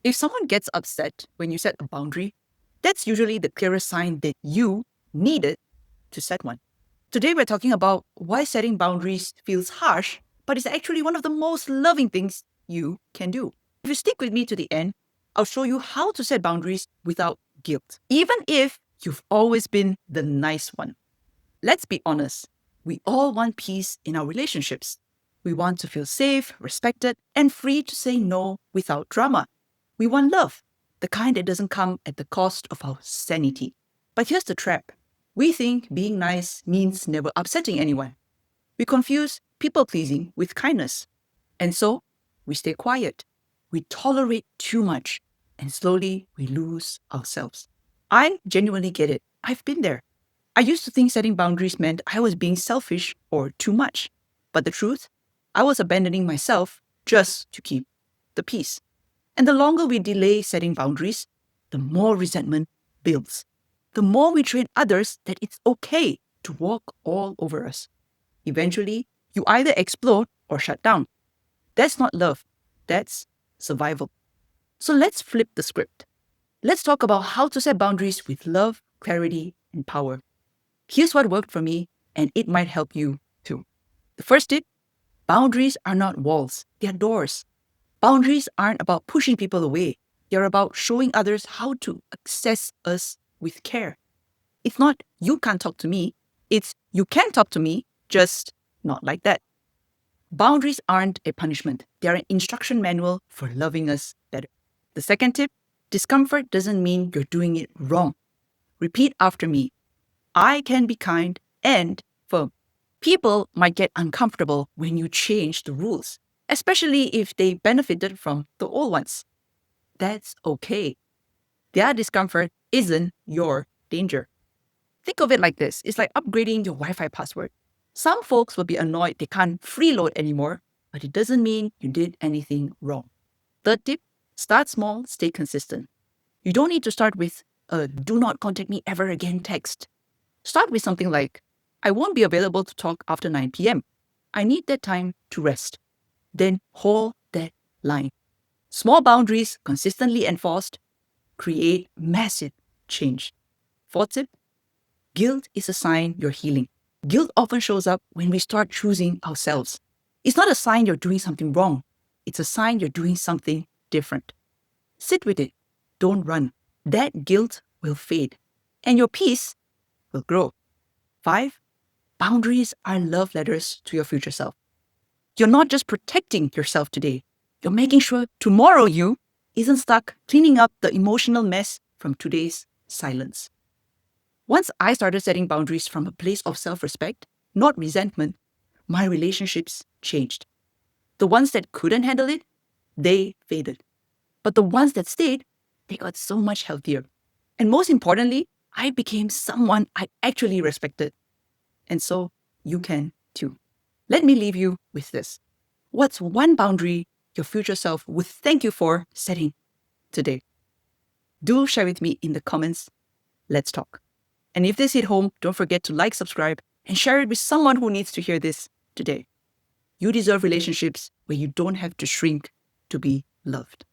If someone gets upset when you set a boundary, that's usually the clearest sign that you needed to set one. Today, we're talking about why setting boundaries feels harsh, but it's actually one of the most loving things you can do. If you stick with me to the end, I'll show you how to set boundaries without guilt, even if you've always been the nice one. Let's be honest, we all want peace in our relationships. We want to feel safe, respected, and free to say no without drama. We want love, the kind that doesn't come at the cost of our sanity. But here's the trap. We think being nice means never upsetting anyone. We confuse people pleasing with kindness. And so we stay quiet. We tolerate too much. And slowly we lose ourselves. I genuinely get it. I've been there. I used to think setting boundaries meant I was being selfish or too much. But the truth, I was abandoning myself just to keep the peace. And the longer we delay setting boundaries, the more resentment builds. The more we train others that it's okay to walk all over us. Eventually, you either explode or shut down. That's not love. That's survival. So let's flip the script. Let's talk about how to set boundaries with love, clarity, and power. Here's what worked for me, and it might help you too. The first tip, boundaries are not walls, they're doors. Boundaries aren't about pushing people away. They're about showing others how to access us with care. It's not, you can't talk to me. It's, you can talk to me, just not like that. Boundaries aren't a punishment. They're an instruction manual for loving us better. The second tip, discomfort doesn't mean you're doing it wrong. Repeat after me. I can be kind and firm. People might get uncomfortable when you change the rules, especially if they benefited from the old ones. That's okay. Their discomfort isn't your danger. Think of it like this. It's like upgrading your Wi-Fi password. Some folks will be annoyed they can't freeload anymore, but it doesn't mean you did anything wrong. Third tip, start small, stay consistent. You don't need to start with a do not contact me ever again text. Start with something like, I won't be available to talk after 9 p.m. I need that time to rest. Then hold that line. Small boundaries consistently enforced create massive change. Fourth tip, guilt is a sign you're healing. Guilt often shows up when we start choosing ourselves. It's not a sign you're doing something wrong. It's a sign you're doing something different. Sit with it. Don't run. That guilt will fade, and your peace will grow. 5, boundaries are love letters to your future self. You're not just protecting yourself today. You're making sure tomorrow you isn't stuck cleaning up the emotional mess from today's silence. Once I started setting boundaries from a place of self-respect, not resentment, my relationships changed. The ones that couldn't handle it, they faded. But the ones that stayed, they got so much healthier. And most importantly, I became someone I actually respected. And so you can too. Let me leave you with this. What's one boundary your future self would thank you for setting today? Do share with me in the comments. Let's talk. And if this hit home, don't forget to like, subscribe, and share it with someone who needs to hear this today. You deserve relationships where you don't have to shrink to be loved.